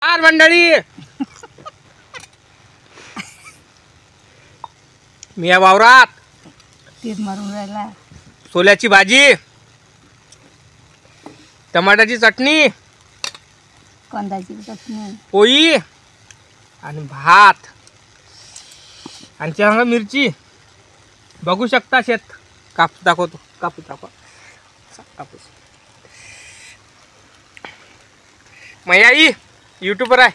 नमस्कार मंडळी. मी या वावरात तीर मारून राहिला. सोल्याची भाजी, टमाट्याची चटणी, कांद्याची चटणी, पोळी आणि भात आणि त्यासंग मिरची. बघू शकता शेत. कापूस दाखवतो. कापूस दाखवा. कापूस माझी आई यूट्यूबर आहे.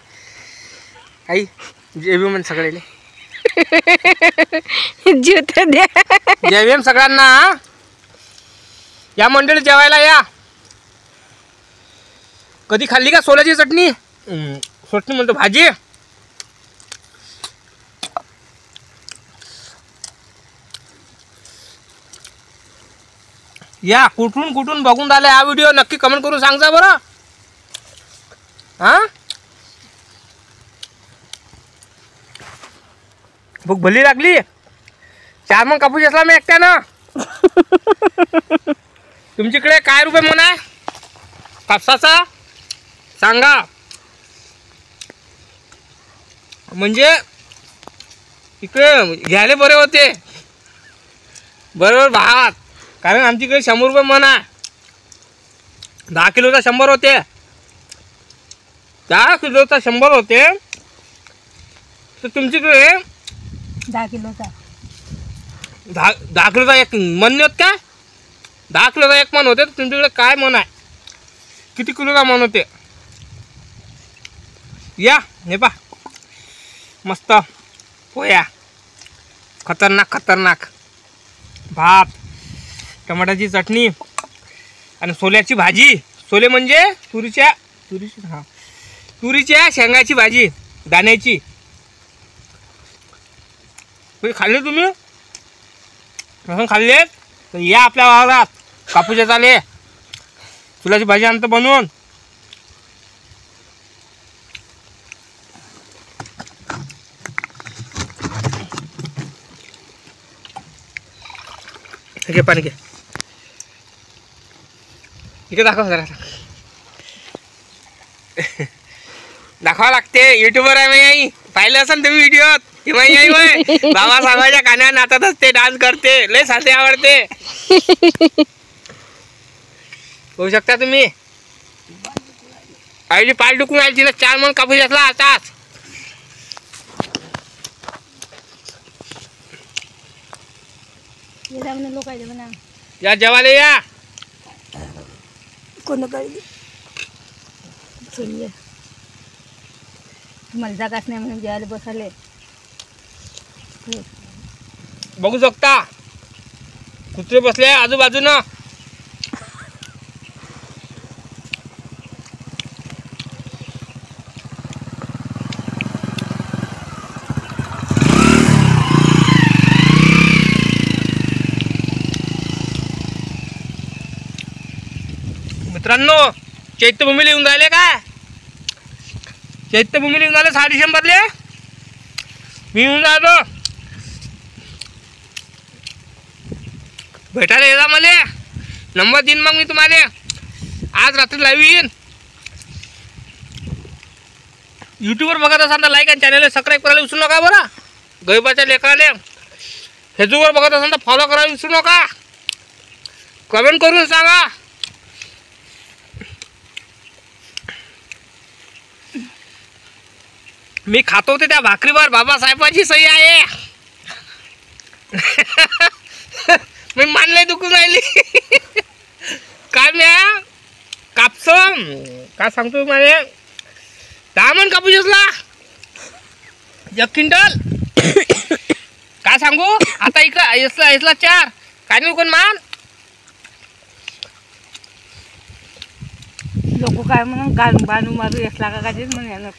आई जेबी म्हण सगळेले जीवत द्या. जेवीएम सगळ्यांना. या मंडळी जेवायला या. कधी खाल्ली का सोल्याची चटणी? चटणी म्हणतो भाजी. या कुठून कुठून बघून राहिले हा व्हिडिओ नक्की कमेंट करून सांगा बरं. हा भूक भली लागली. 4 मन कापूस असला मी एकट्यानं. तुमच्याकडे काय रुपये मन आहे कापसाचा सांगा. म्हणजे इकडे घ्यायला बरे होते बरोबर भात. कारण आमच्याकडे 100 रुपये मन आहे. 10 किलोचा 100 होते. 10 किलोचा 100 होते. तर तुमच्याकडे 10 किलोचा 10 किलोचा 1 मन नाही होत का? 10 किलोचा 1 मन होते. तर तुमच्याकडे काय मन आहे? किती किलोचा मन होते? या हे पा मस्त पोया. खतरनाक खतरनाक भात, टमाट्याची चटणी आणि सोल्याची भाजी. सोले म्हणजे तुरीच्या शेंगाची भाजी दाण्याची. खाल्ले तुम्ही? असं खाल्ले तर या आपल्या वावरात. कापूस चाले सोल्याची भाजी आणतं बनवून. घे पाणी घे. इकडे दाखव जरा. दाखवा लागते. युट्यूबर आहे माझी आई. पाहिलं असेल तुम्ही व्हिडिओत. माझी आई होय बाबा साहेबाच्या कान्या नाचत असते, डान्स करते. लय साधे आवडते. होऊ शकता तुम्ही. आईची पाय दुखून आली. तिला 4 मन कापूस असला आताच. या जेवायला या. कोण पाहिजे तुम्हाला जागाच नाही म्हणून जेवायला बसाले. बघू शकता कुत्रे बसले आजूबाजूनं. मित्रांनो चैत्यभूमीला येऊन राहिले का? चैत्यभूमीला येऊन आले 6 डिसेंबरले. मी येऊन राहिलो. भेटायला येता मला. नंबर देईन मग मी तुम्हाला. आज रात्री लाईव्ह येईन. यूट्यूबवर बघत असाल तर लाईक आणि चॅनलला सबस्क्राईब करायला विसरू नका बरं. गैबाच्या लेकराले. फेसबुकवर बघत असाल तर फॉलो करायला विसरू नका. कमेंट करून सांगा. मी खातो होते त्या भाकरीवर बाबासाहेबांची सही आहे. मी मानले दुखून राहिली. काय म्या कापस काय सांगतो मला. 10 मन कापूस असला 1 क्विंटल. काय सांगू आता. इकडं यसला 4 काय नाही कोण मान. लोक काय म्हणून बानू मारू यसला का काय म्हणे.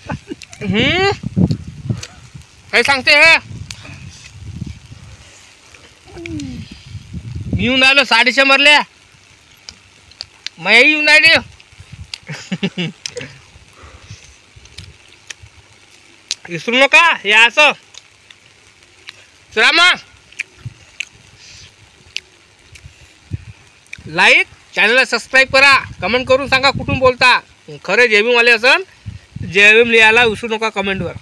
हे सांगते. हे मी येऊन राहिलो 6 डिसेंबरला. मी येऊन राहिली. विसरू नका या असं. चला मग लाईक चॅनलला सबस्क्राईब करा. कमेंट करून सांगा कुठून बोलता. खरे जेबीवाले असन जय भीम लिहायला विसरू नका कमेंटवर.